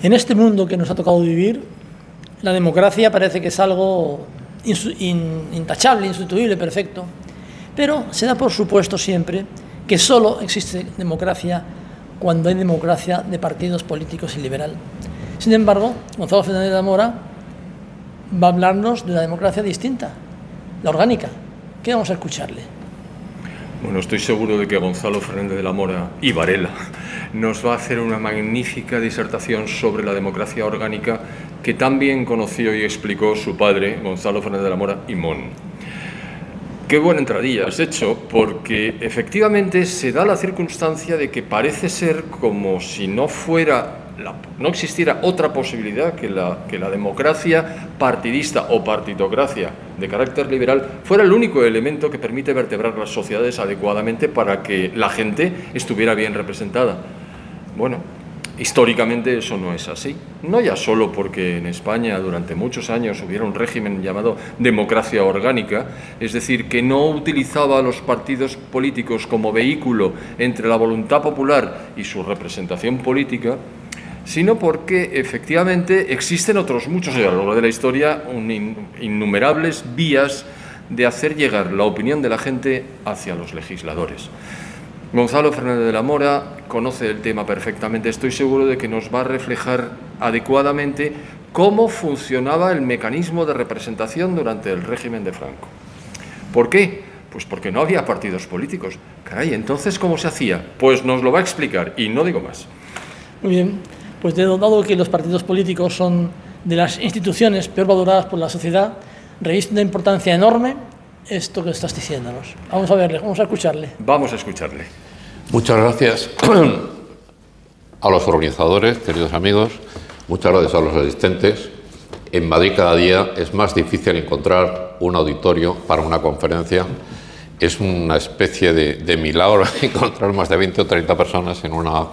En este mundo que nos ha tocado vivir, la democracia parece que es algo intachable, insustituible, perfecto, pero se da por supuesto siempre que solo existe democracia cuando hay democracia de partidos políticos y liberal. Sin embargo, Gonzalo Fernández de la Mora va a hablarnos de una democracia distinta, la orgánica. ¿Qué vamos a escucharle? Bueno, estoy seguro de que Gonzalo Fernández de la Mora y Varela nos va a hacer una magnífica disertación sobre la democracia orgánica que tan bien conoció y explicó su padre, Gonzalo Fernández de la Mora y Mon. Qué buena entradilla has hecho, porque efectivamente se da la circunstancia de que parece ser como si no existiera otra posibilidad que la democracia partidista o partitocracia de carácter liberal fuera el único elemento que permite vertebrar las sociedades adecuadamente para que la gente estuviera bien representada. Bueno, históricamente eso no es así. No ya solo porque en España durante muchos años hubiera un régimen llamado democracia orgánica, es decir, que no utilizaba a los partidos políticos como vehículo entre la voluntad popular y su representación política, sino porque efectivamente existen otros muchos, a lo largo de la historia, innumerables vías de hacer llegar la opinión de la gente hacia los legisladores. Gonzalo Fernández de la Mora conoce el tema perfectamente. Estoy seguro de que nos va a reflejar adecuadamente cómo funcionaba el mecanismo de representación durante el régimen de Franco. ¿Por qué? Pues porque no había partidos políticos. Caray, entonces, ¿cómo se hacía? Pues nos lo va a explicar y no digo más. Muy bien, pues dado que los partidos políticos son de las instituciones peor valoradas por la sociedad, reviste una importancia enorme esto que estás diciéndonos. Vamos a verle, vamos a escucharle. Vamos a escucharle. Muchas gracias a los organizadores, queridos amigos. Muchas gracias a los asistentes. En Madrid cada día es más difícil encontrar un auditorio para una conferencia. Es una especie de milagro encontrar más de 20 o 30 personas en una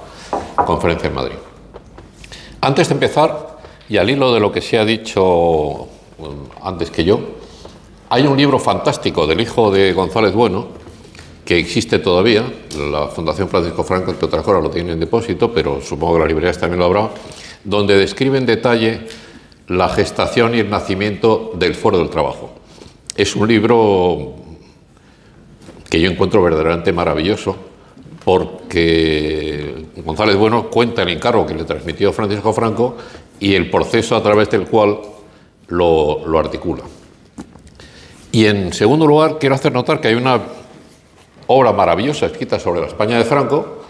conferencia en Madrid. Antes de empezar, y al hilo de lo que se ha dicho antes que yo, hay un libro fantástico del hijo de González Bueno, que existe todavía, la Fundación Francisco Franco, entre otras cosas, lo tiene en depósito, pero supongo que las librerías también lo habrá, donde describe en detalle la gestación y el nacimiento del Foro del Trabajo. Es un libro que yo encuentro verdaderamente maravilloso, porque González Bueno cuenta el encargo que le transmitió Francisco Franco y el proceso a través del cual lo articula. Y en segundo lugar, quiero hacer notar que hay una obra maravillosa escrita sobre la España de Franco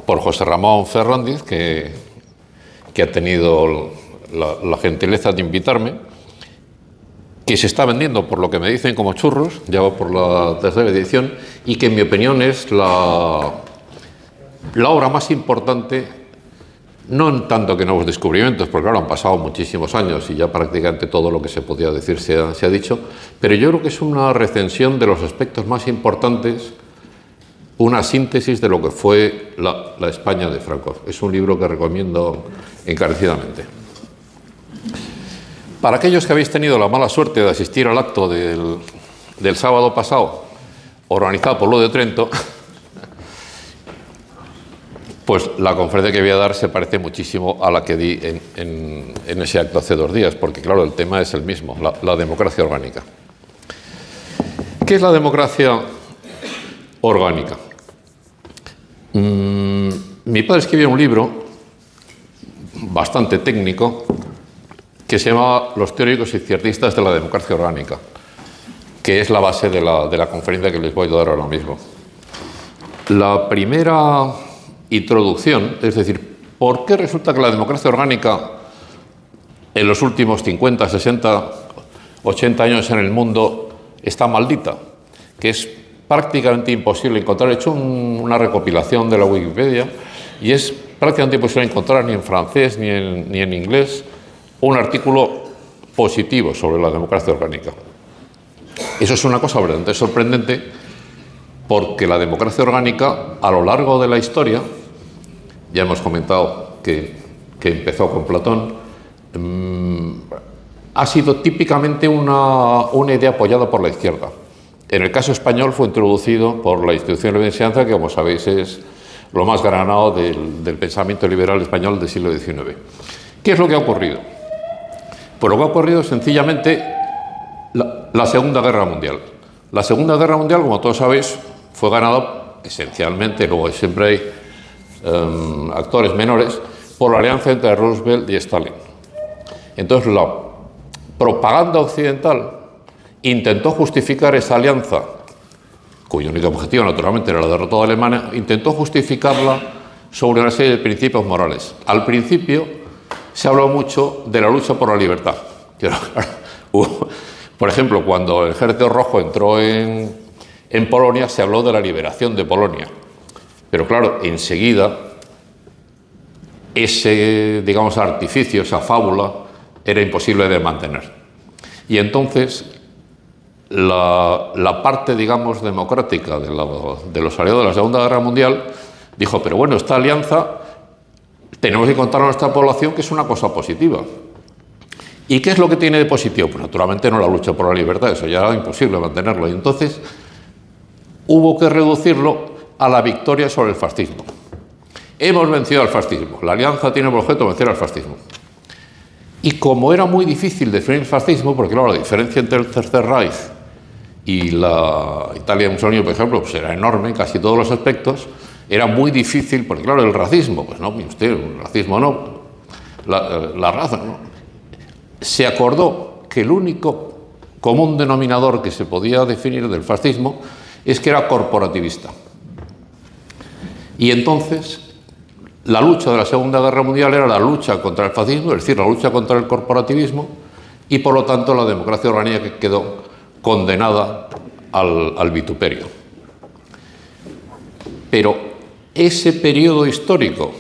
por José Ramón Ferrandiz, que ha tenido la gentileza de invitarme, que se está vendiendo, por lo que me dicen, como churros, ya va por la tercera edición, y que en mi opinión es la obra más importante, no en tanto que nuevos descubrimientos, porque claro, han pasado muchísimos años y ya prácticamente todo lo que se podía decir se ha dicho, pero yo creo que es una recensión de los aspectos más importantes, una síntesis de lo que fue la España de Franco. Es un libro que recomiendo encarecidamente. Para aquellos que habéis tenido la mala suerte de asistir al acto del sábado pasado, organizado por Lo de Trento, pues la conferencia que voy a dar se parece muchísimo a la que di en ese acto hace 2 días, porque claro, el tema es el mismo, la democracia orgánica. ¿Qué es la democracia orgánica? Mi padre escribió un libro bastante técnico que se llama Los teóricos izquierdistas de la democracia orgánica, que es la base de la conferencia que les voy a dar ahora mismo. La primera introducción, es decir, ¿por qué resulta que la democracia orgánica en los últimos 50, 60, 80 años en el mundo está maldita? Que es prácticamente imposible encontrar. He hecho una recopilación de la Wikipedia y es prácticamente imposible encontrar ni en francés ni en inglés un artículo positivo sobre la democracia orgánica. Eso es una cosa verdaderamente sorprendente, porque la democracia orgánica, a lo largo de la historia, ya hemos comentado que empezó con Platón, ha sido típicamente una idea apoyada por la izquierda. En el caso español fue introducido por la institución de enseñanza, que como sabéis es lo más granado del pensamiento liberal español del siglo XIX. ¿Qué es lo que ha ocurrido? Pues lo que ha ocurrido es sencillamente la Segunda Guerra Mundial. La Segunda Guerra Mundial, como todos sabéis, fue ganada esencialmente, luego siempre hay actores menores, por la alianza entre Roosevelt y Stalin. Entonces la propaganda occidental intentó justificar esa alianza, cuyo único objetivo naturalmente era la derrota de Alemania, intentó justificarla sobre una serie de principios morales. Al principio se habló mucho de la lucha por la libertad. Por ejemplo, cuando el Ejército Rojo entró en Polonia, se habló de la liberación de Polonia. Pero claro, enseguida ese, digamos, artificio, esa fábula, era imposible de mantener. Y entonces la parte, digamos, democrática de los aliados de la Segunda Guerra Mundial dijo, pero bueno, esta alianza tenemos que contar a nuestra población que es una cosa positiva. ¿Y qué es lo que tiene de positivo? Pues naturalmente no la lucha por la libertad, eso ya era imposible mantenerlo. Y entonces hubo que reducirlo a la victoria sobre el fascismo. Hemos vencido al fascismo. La alianza tiene por objeto vencer al fascismo. Y como era muy difícil definir el fascismo, porque claro, la diferencia entre el Tercer Reich y la Italia de Mussolini, por ejemplo, pues era enorme en casi todos los aspectos, era muy difícil, porque claro, el racismo, pues no, usted, el racismo no, la raza no. Se acordó que el único común denominador que se podía definir del fascismo es que era corporativista. Y entonces la lucha de la Segunda Guerra Mundial era la lucha contra el fascismo, es decir, la lucha contra el corporativismo, y por lo tanto la democracia orgánica que quedó condenada al vituperio. Pero ese periodo histórico,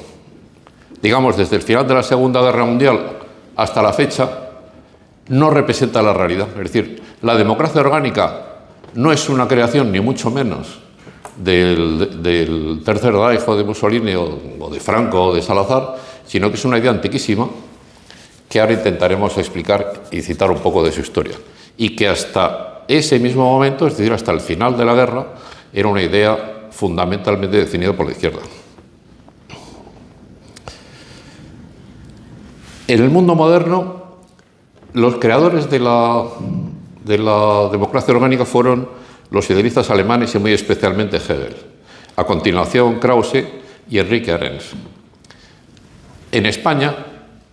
digamos desde el final de la Segunda Guerra Mundial hasta la fecha, no representa la realidad. Es decir, la democracia orgánica no es una creación, ni mucho menos, del Tercer Reich o de Mussolini o de Franco o de Salazar, sino que es una idea antiquísima que ahora intentaremos explicar y citar un poco de su historia. Y que hasta ese mismo momento, es decir, hasta el final de la guerra, era una idea fundamentalmente definida por la izquierda. En el mundo moderno, los creadores de la democracia orgánica fueron los idealistas alemanes y muy especialmente Hegel. A continuación, Krause y Enrique Arens. En España,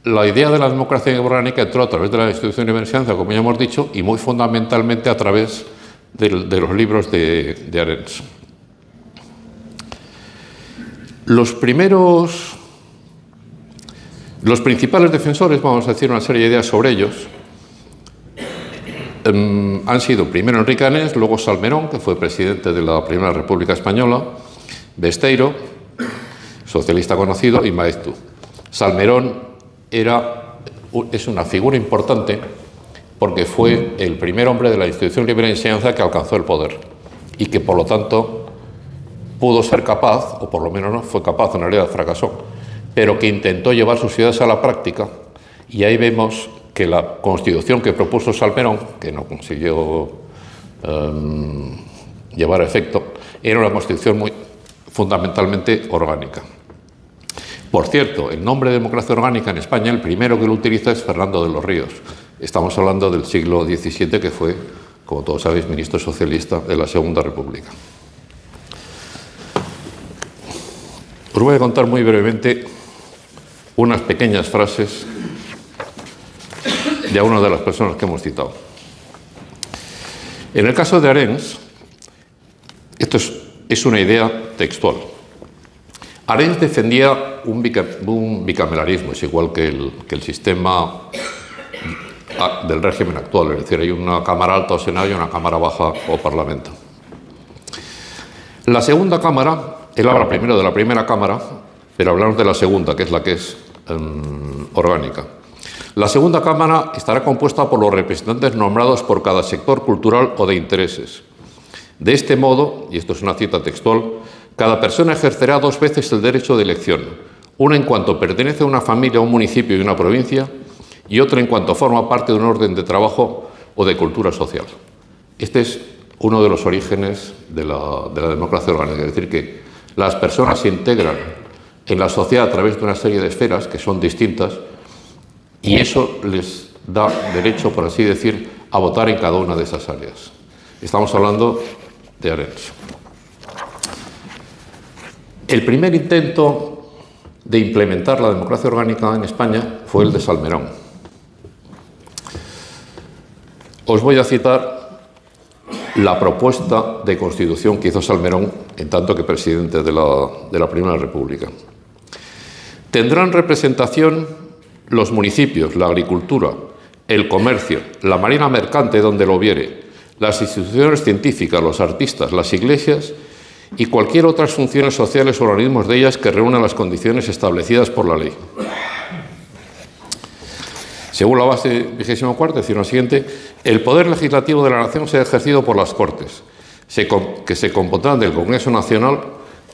la idea de la democracia orgánica entró a través de la institución de enseñanza, como ya hemos dicho, y muy fundamentalmente a través de los libros de Arens. Los principales defensores, vamos a decir una serie de ideas sobre ellos, han sido primero Enrique Arens, luego Salmerón, que fue presidente de la Primera República Española, Besteiro, socialista conocido, y Maeztu. Salmerón es una figura importante porque fue el primer hombre de la institución libre de enseñanza que alcanzó el poder y que por lo tanto pudo ser capaz, o por lo menos no fue capaz, en realidad fracasó, pero que intentó llevar sus ideas a la práctica, y ahí vemos que la constitución que propuso Salmerón, que no consiguió llevar a efecto, era una constitución muy fundamentalmente orgánica. Por cierto, el nombre de democracia orgánica en España, el primero que lo utiliza es Fernando de los Ríos. Estamos hablando del siglo XVII, que fue, como todos sabéis, ministro socialista de la Segunda República. Os voy a contar muy brevemente unas pequeñas frases de una de las personas que hemos citado. En el caso de Arens, esto es una idea textual. Arens defendía un bicameralismo, es igual que el sistema del régimen actual, es decir, hay una cámara alta o senado y una cámara baja o parlamento. La segunda cámara, él habla primero de la primera cámara, pero hablamos de la segunda, que es la que es orgánica. La segunda cámara estará compuesta por los representantes nombrados por cada sector cultural o de intereses. De este modo, y esto es una cita textual, cada persona ejercerá dos veces el derecho de elección, una en cuanto pertenece a una familia, a un municipio y una provincia, y otra en cuanto forma parte de un orden de trabajo o de cultura social. Este es uno de los orígenes de la democracia orgánica, es decir, que Las personas se integran en la sociedad a través de una serie de esferas que son distintas y eso les da derecho, por así decir, a votar en cada una de esas áreas. Estamos hablando de Arenys. El primer intento de implementar la democracia orgánica en España fue el de Salmerón. Os voy a citar la propuesta de constitución que hizo Salmerón en tanto que presidente de la Primera República. Tendrán representación los municipios, la agricultura, el comercio, la marina mercante donde lo hubiere, las instituciones científicas, los artistas, las iglesias y cualquier otras funciones sociales o organismos de ellas que reúnan las condiciones establecidas por la ley. Según la base 24, es decir, lo siguiente, el poder legislativo de la nación será ejercido por las Cortes, que se compondrán del Congreso Nacional,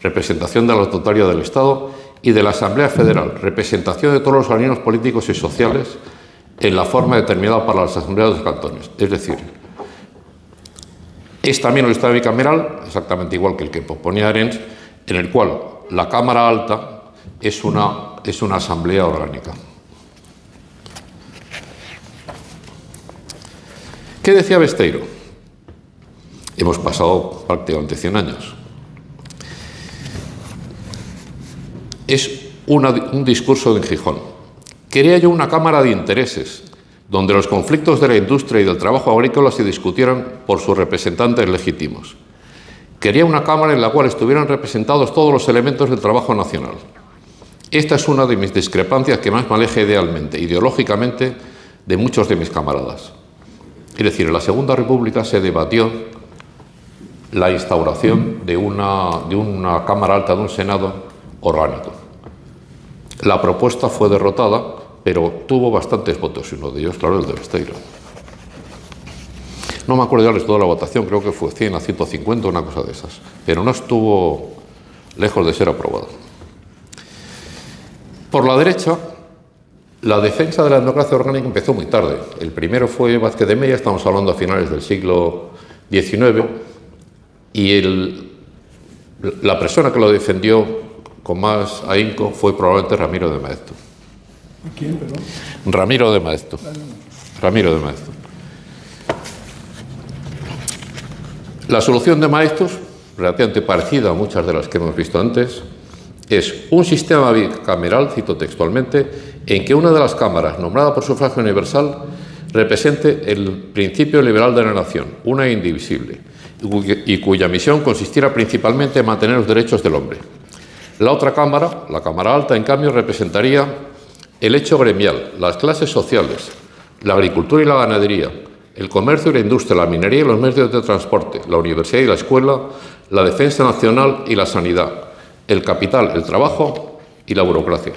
representación de la totalidad del Estado, y de la Asamblea Federal, representación de todos los organismos políticos y sociales en la forma determinada para las asambleas de los cantones. Es decir, es también un Estado bicameral, exactamente igual que el que proponía Arenys, en el cual la Cámara Alta es una asamblea orgánica. ¿Qué decía Besteiro? Hemos pasado prácticamente 100 años. Es un discurso de Gijón. Quería yo una cámara de intereses, donde los conflictos de la industria y del trabajo agrícola se discutieran por sus representantes legítimos. Quería una cámara en la cual estuvieran representados todos los elementos del trabajo nacional. Esta es una de mis discrepancias que más me aleja ideológicamente, de muchos de mis camaradas. Es decir, en la Segunda República se debatió la instauración de una Cámara Alta, de un Senado orgánico. La propuesta fue derrotada, pero tuvo bastantes votos, y uno de ellos, claro, el de Besteiro. No me acuerdo ya de toda la votación, creo que fue 100 a 150, una cosa de esas, pero no estuvo lejos de ser aprobado. Por la derecha, la defensa de la democracia orgánica empezó muy tarde. El primero fue Vázquez de Mella, estamos hablando a finales del siglo XIX, y la persona que lo defendió con más ahínco fue probablemente Ramiro de Maeztu. ¿Quién, perdón? Ramiro de Maeztu. Ramiro de Maeztu. La solución de Maeztu, relativamente parecida a muchas de las que hemos visto antes, es un sistema bicameral, cito textualmente, en que una de las cámaras, nombrada por sufragio universal, represente el principio liberal de la nación, una e indivisible, y cuya misión consistiera principalmente en mantener los derechos del hombre. La otra cámara, la Cámara Alta, en cambio, representaría el hecho gremial, las clases sociales, la agricultura y la ganadería, el comercio y la industria, la minería y los medios de transporte, la universidad y la escuela, la defensa nacional y la sanidad, el capital, el trabajo y la burocracia.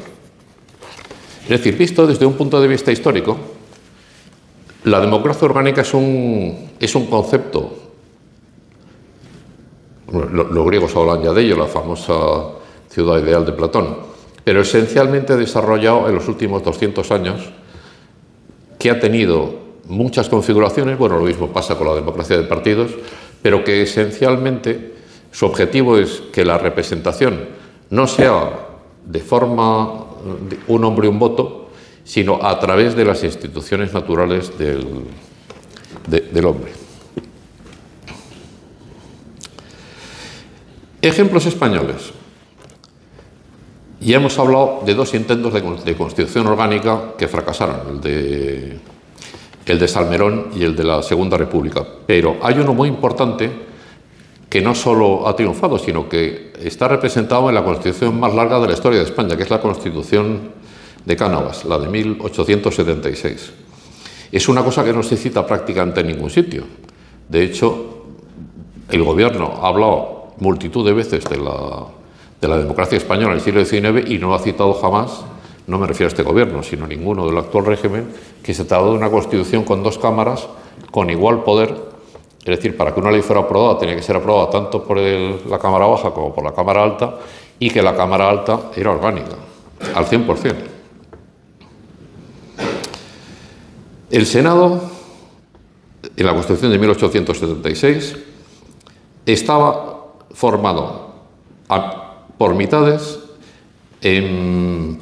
Es decir, visto desde un punto de vista histórico, la democracia orgánica es un concepto, los griegos hablan ya de ello, la famosa ciudad ideal de Platón, pero esencialmente desarrollado en los últimos 200 años, que ha tenido muchas configuraciones, bueno, lo mismo pasa con la democracia de partidos, pero que esencialmente su objetivo es que la representación no sea de forma de un hombre y un voto, sino a través de las instituciones naturales del hombre. Ejemplos españoles. Ya hemos hablado de dos intentos de constitución orgánica que fracasaron, el de Salmerón y el de la Segunda República. Pero hay uno muy importante que no solo ha triunfado, sino que está representado en la constitución más larga de la historia de España, que es la Constitución de Cánovas, la de 1876. Es una cosa que no se cita prácticamente en ningún sitio. De hecho, el Gobierno ha hablado multitud de veces de la democracia española en el siglo XIX y no ha citado jamás, no me refiero a este Gobierno, sino a ninguno del actual régimen, que se trató de una Constitución con dos cámaras con igual poder. Es decir, para que una ley fuera aprobada, tenía que ser aprobada tanto por la Cámara Baja como por la Cámara Alta, y que la Cámara Alta era orgánica, al 100%. El Senado, en la Constitución de 1876, estaba formado por mitades,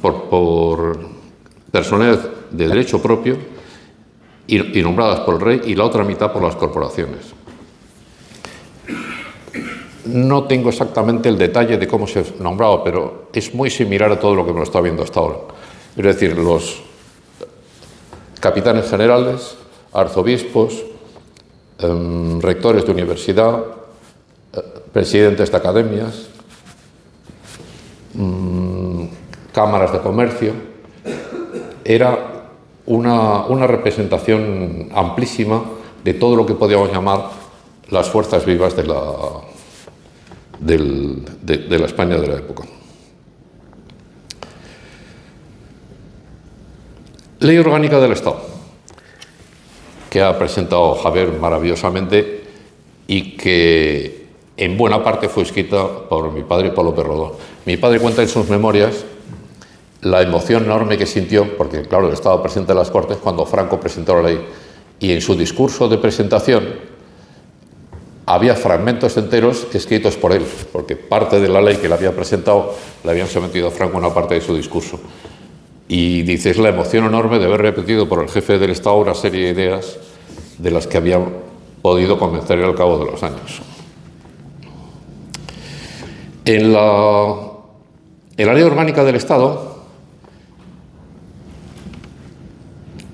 por personas de derecho propio y nombradas por el rey, y la otra mitad por las corporaciones. No tengo exactamente el detalle de cómo se nombraba, pero es muy similar a todo lo que me lo está viendo hasta ahora. Es decir, los capitanes generales, arzobispos, rectores de universidad, presidentes de academias, cámaras de comercio. Era una representación amplísima de todo lo que podíamos llamar las fuerzas vivas de la España de la época. Ley Orgánica del Estado, que ha presentado Javier maravillosamente y que en buena parte fue escrita por mi padre, Pablo Perrodón. Mi padre cuenta en sus memorias la emoción enorme que sintió, porque claro, estaba presente en las Cortes cuando Franco presentó la ley, y en su discurso de presentación había fragmentos enteros escritos por él, porque parte de la ley que le había presentado le habían sometido a Franco en una parte de su discurso. Y dice, es la emoción enorme de haber repetido por el jefe del Estado una serie de ideas de las que había podido convencer al cabo de los años. En la Ley Orgánica del Estado,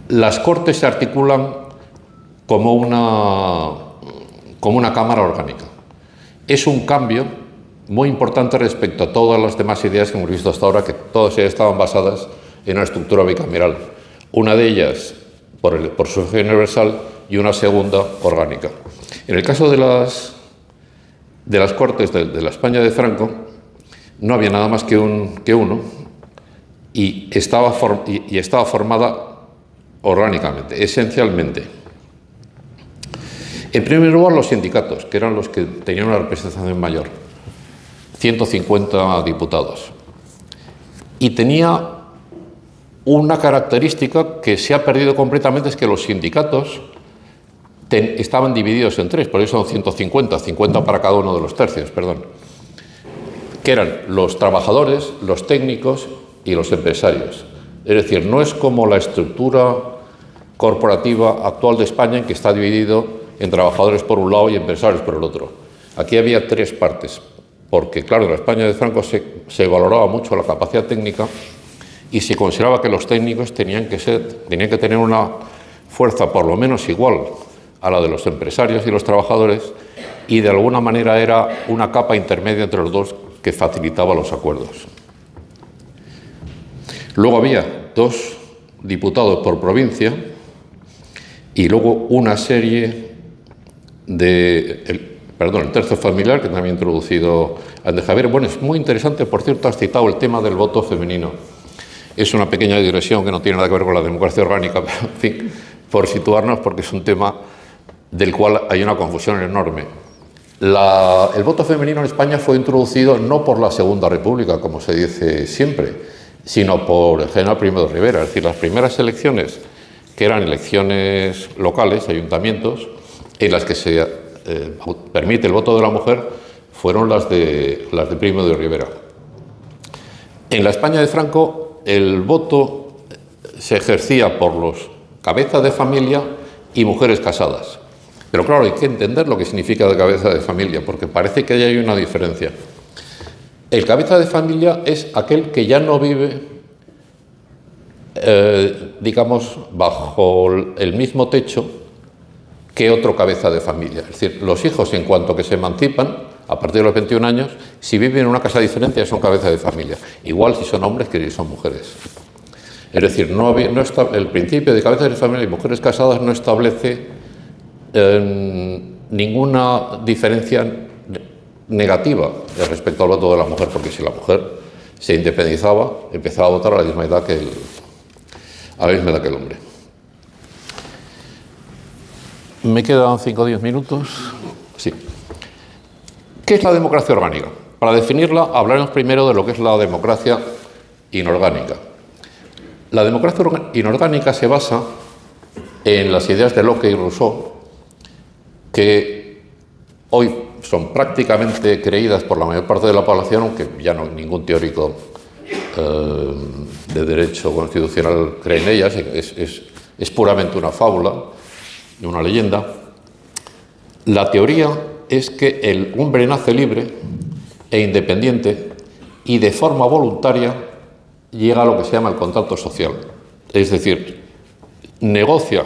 las Cortes se articulan como una Cámara Orgánica. Es un cambio muy importante respecto a todas las demás ideas que hemos visto hasta ahora, que todas ellas estaban basadas en una estructura bicameral. Una de ellas por sufragio universal y una segunda orgánica. En el caso de las Cortes de la España de Franco, no había nada más que uno, y estaba formada orgánicamente, esencialmente. En primer lugar, los sindicatos, que eran los que tenían una representación mayor, 150 diputados. Y tenía una característica que se ha perdido completamente, es que los sindicatos estaban divididos en tres, por eso son 150, 50 para cada uno de los tercios, perdón, que eran los trabajadores, los técnicos y los empresarios. Es decir, no es como la estructura corporativa actual de España, en que está dividido en trabajadores por un lado y empresarios por el otro. Aquí había tres partes, porque claro, en la España de Franco se valoraba mucho la capacidad técnica y se consideraba que los técnicos tenían que tener una fuerza por lo menos igual a la de los empresarios y los trabajadores, y de alguna manera era una capa intermedia entre los dos que facilitaba los acuerdos. Luego había 2 diputados por provincia y luego una serie el tercio familiar, que también ha introducido Andrés Javier. Bueno, es muy interesante, por cierto, has citado el tema del voto femenino. Es una pequeña digresión que no tiene nada que ver con la democracia orgánica, pero en fin, por situarnos, porque es un tema del cual hay una confusión enorme. El voto femenino en España fue introducido no por la Segunda República, como se dice siempre, sino por el general Primo de Rivera. Es decir, las primeras elecciones, que eran elecciones locales, ayuntamientos, en las que se permite el voto de la mujer, fueron las de Primo de Rivera. En la España de Franco, el voto se ejercía por los cabezas de familia y mujeres casadas. Pero claro, hay que entender lo que significa de cabeza de familia, porque parece que ahí hay una diferencia. El cabeza de familia es aquel que ya no vive, digamos, bajo el mismo techo que otro cabeza de familia. Es decir, los hijos, en cuanto que se emancipan, a partir de los 21 años, si viven en una casa diferente, son cabeza de familia. Igual si son hombres que si son mujeres. Es decir, el principio de cabeza de familia y mujeres casadas no establece ninguna diferencia negativa respecto al voto de la mujer, porque si la mujer se independizaba, empezaba a votar a la misma edad que el hombre. Me quedan 5 o 10 minutos. Sí. ¿Qué es la democracia orgánica? Para definirla, hablaremos primero de lo que es la democracia inorgánica. La democracia inorgánica se basa en las ideas de Locke y Rousseau, que hoy son prácticamente creídas por la mayor parte de la población, aunque ya no ningún teórico de derecho constitucional cree en ellas, es puramente una fábula, una leyenda. La teoría es que el hombre nace libre e independiente y de forma voluntaria llega a lo que se llama el contacto social. Es decir, negocia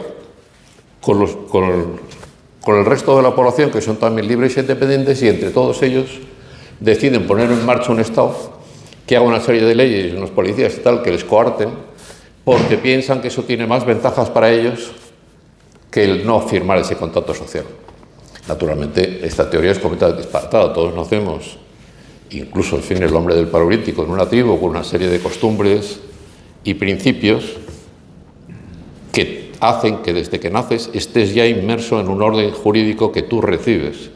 con el resto de la población, que son también libres e independientes, y entre todos ellos deciden poner en marcha un Estado que haga una serie de leyes y unos policías y tal que les coarten, porque piensan que eso tiene más ventajas para ellos que el no firmar ese contacto social. Naturalmente, esta teoría es completamente disparatada. Todos nacemos, incluso en fin el hombre del Paleolítico, en una tribu con una serie de costumbres y principios que hacen que desde que naces estés ya inmerso en un orden jurídico que tú recibes.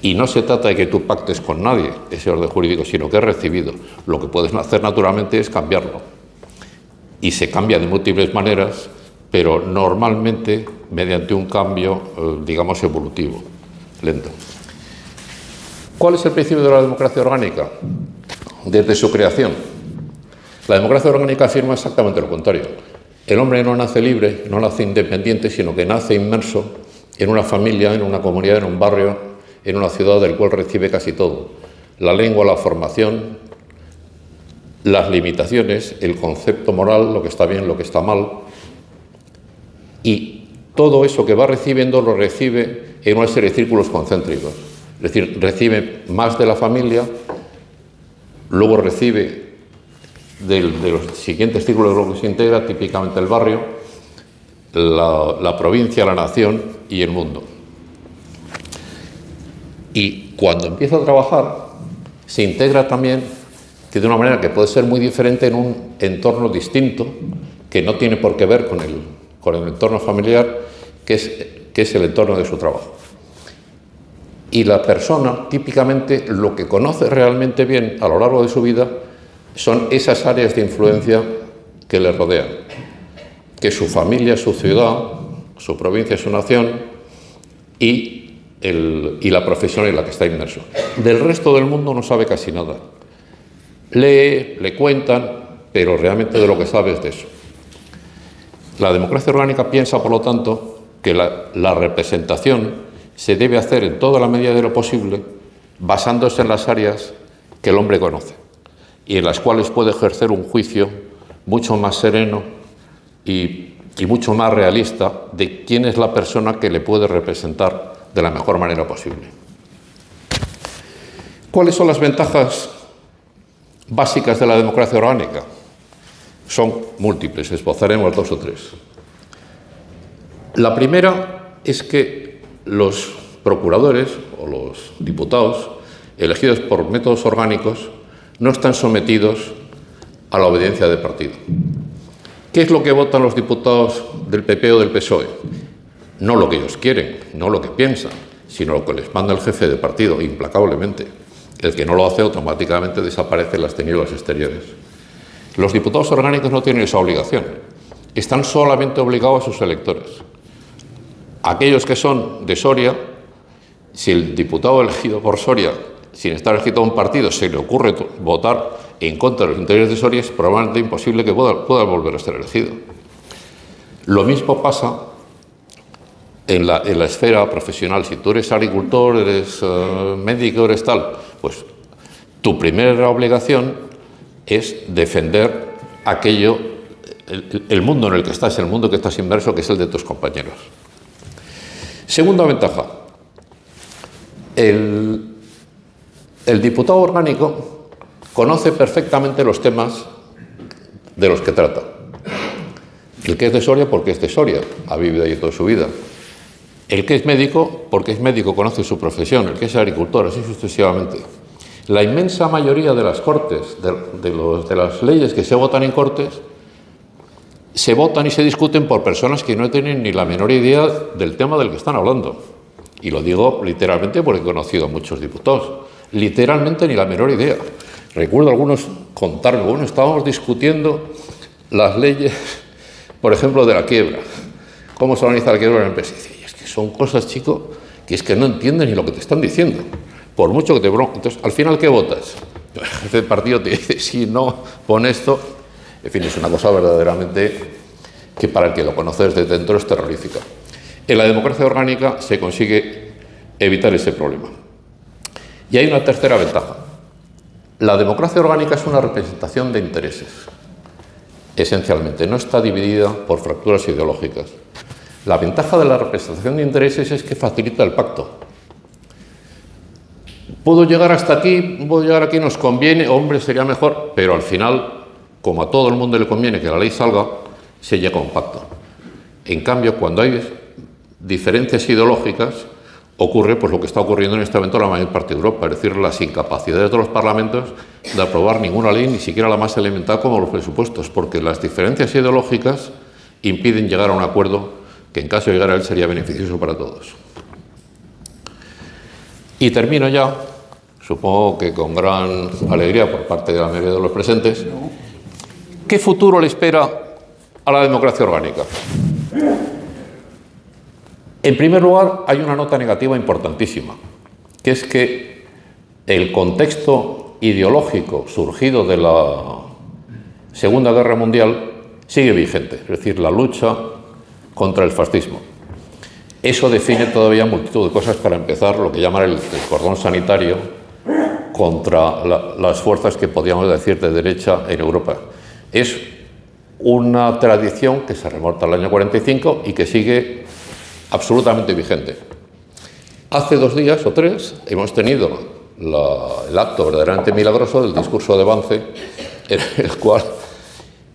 Y no se trata de que tú pactes con nadie ese orden jurídico, sino que es recibido. Lo que puedes hacer naturalmente es cambiarlo. Y se cambia de múltiples maneras, pero normalmente mediante un cambio, digamos, evolutivo, lento. ¿Cuál es el principio de la democracia orgánica? Desde su creación. La democracia orgánica afirma exactamente lo contrario. El hombre no nace libre, no nace independiente, sino que nace inmerso en una familia, en una comunidad, en un barrio, en una ciudad del cual recibe casi todo. La lengua, la formación, las limitaciones, el concepto moral, lo que está bien, lo que está mal. Y todo eso que va recibiendo lo recibe en una serie de círculos concéntricos. Es decir, recibe más de la familia, luego recibe de los siguientes círculos de los que se integra, típicamente el barrio, la provincia, la nación y el mundo. Y cuando empieza a trabajar, se integra también de una manera que puede ser muy diferente en un entorno distinto, que no tiene por qué ver con el entorno familiar, que es el entorno de su trabajo. Y la persona, típicamente, lo que conoce realmente bien a lo largo de su vida son esas áreas de influencia que le rodean, que su familia, su ciudad, su provincia, su nación y la profesión en la que está inmerso. Del resto del mundo no sabe casi nada. Lee, le cuentan, pero realmente de lo que sabe es de eso. La democracia orgánica piensa, por lo tanto, que la representación se debe hacer en toda la medida de lo posible basándose en las áreas que el hombre conoce y en las cuales puede ejercer un juicio mucho más sereno y mucho más realista de quién es la persona que le puede representar de la mejor manera posible. ¿Cuáles son las ventajas básicas de la democracia orgánica? Son múltiples, esbozaremos 2 o 3. La primera es que los procuradores o los diputados elegidos por métodos orgánicos no están sometidos a la obediencia de partido. ¿Qué es lo que votan los diputados del PP o del PSOE? No lo que ellos quieren, no lo que piensan, sino lo que les manda el jefe de partido, implacablemente. El que no lo hace automáticamente desaparece en las tinieblas exteriores. Los diputados orgánicos no tienen esa obligación. Están solamente obligados a sus electores. Aquellos que son de Soria, si el diputado elegido por Soria, sin estar elegido a un partido, se le ocurre votar en contra de los intereses de Soria, es probablemente imposible que pueda volver a ser elegido. Lo mismo pasa en la esfera profesional. Si tú eres agricultor, eres médico, eres tal, pues tu primera obligación es defender aquello, el mundo en el que estás, el mundo que estás inmerso, que es el de tus compañeros. Segunda ventaja, el diputado orgánico conoce perfectamente los temas de los que trata. El que es de Soria, porque es de Soria, ha vivido allí toda su vida. El que es médico, porque es médico, conoce su profesión. El que es agricultor, así sucesivamente. La inmensa mayoría de las cortes, de las leyes que se votan en cortes, se votan y se discuten por personas que no tienen ni la menor idea del tema del que están hablando. Y lo digo literalmente porque he conocido a muchos diputados. Literalmente ni la menor idea. Recuerdo algunos contarme, bueno, estábamos discutiendo las leyes, por ejemplo, de la quiebra. ¿Cómo se organiza la quiebra de una empresa? Y dice, es que son cosas, chico, que es que no entiendes ni lo que te están diciendo. Por mucho que te bronca. Entonces, al final, ¿qué votas? El jefe de partido te dice, si no, pon esto. En fin, es una cosa verdaderamente que para el que lo conoce desde dentro es terrorífica. En la democracia orgánica se consigue evitar ese problema. Y hay una tercera ventaja. La democracia orgánica es una representación de intereses, esencialmente. No está dividida por fracturas ideológicas. La ventaja de la representación de intereses es que facilita el pacto. Puedo llegar hasta aquí, puedo llegar aquí, nos conviene, hombre, sería mejor, pero al final, como a todo el mundo le conviene que la ley salga, se llega a un pacto. En cambio, cuando hay diferencias ideológicas, ocurre pues lo que está ocurriendo en este momento en la mayor parte de Europa, es decir, las incapacidades de los parlamentos de aprobar ninguna ley, ni siquiera la más elemental como los presupuestos, porque las diferencias ideológicas impiden llegar a un acuerdo que en caso de llegar a él sería beneficioso para todos. Y termino ya, supongo que con gran alegría por parte de la mayoría de los presentes. ¿Qué futuro le espera a la democracia orgánica? En primer lugar, hay una nota negativa importantísima, que es que el contexto ideológico surgido de la Segunda Guerra Mundial sigue vigente, es decir, la lucha contra el fascismo. Eso define todavía multitud de cosas, para empezar, lo que llaman el cordón sanitario contra las fuerzas que podríamos decir de derecha en Europa. Es una tradición que se remonta al año 45 y que sigue absolutamente vigente. Hace 2 días o 3 hemos tenido el acto verdaderamente milagroso del discurso de Vance, en el cual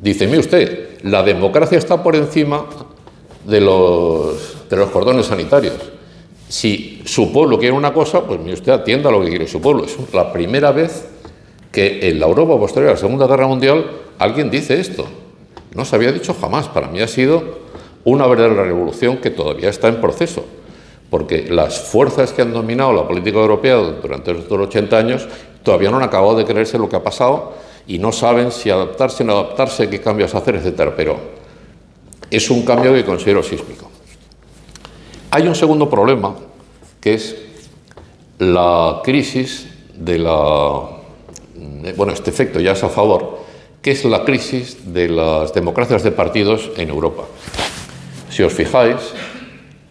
dice, mire usted, la democracia está por encima de los cordones sanitarios. Si su pueblo quiere una cosa, pues mire usted, atienda lo que quiere su pueblo. Es la primera vez que en la Europa posterior a la Segunda Guerra Mundial alguien dice esto. No se había dicho jamás. Para mí ha sido una verdadera revolución que todavía está en proceso, porque las fuerzas que han dominado la política europea durante estos 80 años todavía no han acabado de creerse lo que ha pasado y no saben si adaptarse, no adaptarse, qué cambios hacer, etcétera. Pero es un cambio que considero sísmico. Hay un segundo problema, que es la crisis de la... Bueno, este efecto ya es a favor, que es la crisis de las democracias de partidos en Europa. Si os fijáis,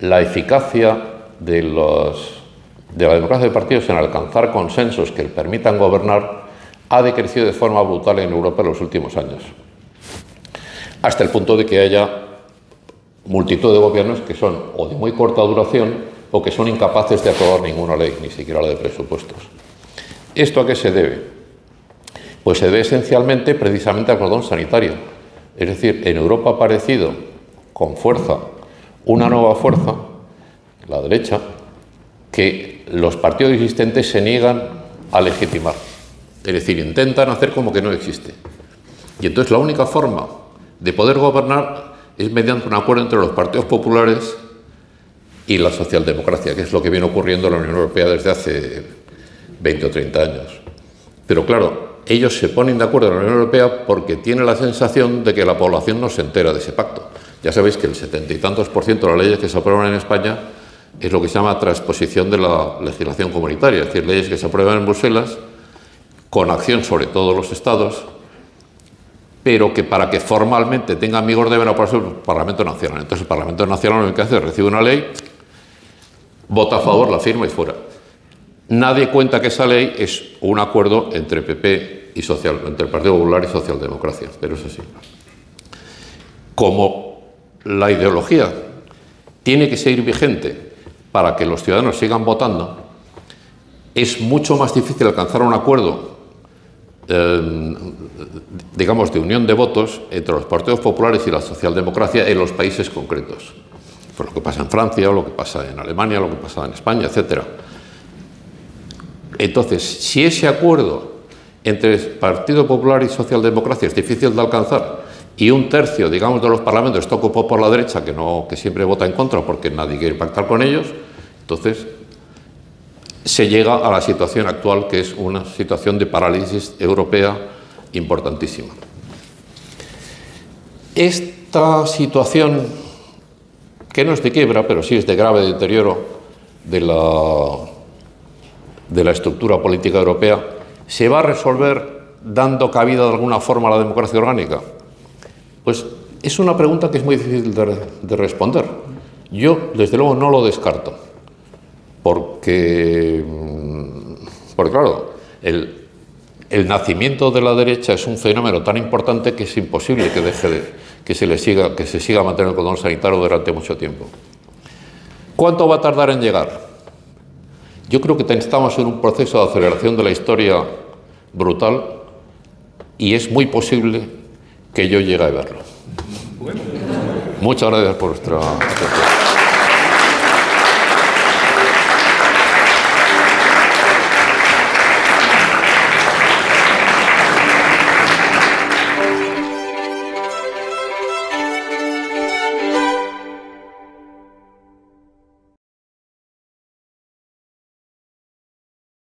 la eficacia de la democracia de partidos en alcanzar consensos que permitan gobernar ha decrecido de forma brutal en Europa en los últimos años, hasta el punto de que haya multitud de gobiernos que son o de muy corta duración o que son incapaces de aprobar ninguna ley, ni siquiera la de presupuestos. ¿Esto a qué se debe? Pues se debe esencialmente precisamente al cordón sanitario. Es decir, en Europa ha aparecido con fuerza una nueva fuerza, la derecha, que los partidos existentes se niegan a legitimar. Es decir, intentan hacer como que no existe. Y entonces la única forma de poder gobernar es mediante un acuerdo entre los partidos populares y la socialdemocracia, que es lo que viene ocurriendo en la Unión Europea desde hace 20 o 30 años. Pero claro, ellos se ponen de acuerdo en la Unión Europea porque tienen la sensación de que la población no se entera de ese pacto. Ya sabéis que el 70 y tantos % de las leyes que se aprueban en España es lo que se llama transposición de la legislación comunitaria, es decir, leyes que se aprueban en Bruselas con acción sobre todos los estados, pero que para que formalmente tengan vigor deben aprobarse por el Parlamento Nacional. Entonces el Parlamento Nacional lo que hace es recibe una ley, vota a favor, la firma y fuera. Nadie cuenta que esa ley es un acuerdo entre PP y entre el Partido Popular y Socialdemocracia, pero es así. Como la ideología tiene que seguir vigente para que los ciudadanos sigan votando, es mucho más difícil alcanzar un acuerdo digamos, de unión de votos entre los partidos populares y la socialdemocracia en los países concretos. Pues lo que pasa en Francia, lo que pasa en Alemania, lo que pasa en España, etc. Entonces, si ese acuerdo entre el Partido Popular y Socialdemocracia es difícil de alcanzar y un tercio, digamos, de los parlamentos está ocupado por la derecha, que siempre vota en contra porque nadie quiere pactar con ellos, entonces se llega a la situación actual, que es una situación de parálisis europea importantísima. Esta situación, que no es de quiebra, pero sí es de grave deterioro, de la estructura política europea, ¿se va a resolver dando cabida de alguna forma a la democracia orgánica? Pues es una pregunta que es muy difícil de responder. Yo, desde luego, no lo descarto, porque claro, el nacimiento de la derecha es un fenómeno tan importante que es imposible que se siga manteniendo el cordón sanitario durante mucho tiempo. ¿Cuánto va a tardar en llegar? Yo creo que estamos en un proceso de aceleración de la historia brutal y es muy posible que yo llegue a verlo. Muchas gracias por vuestra atención.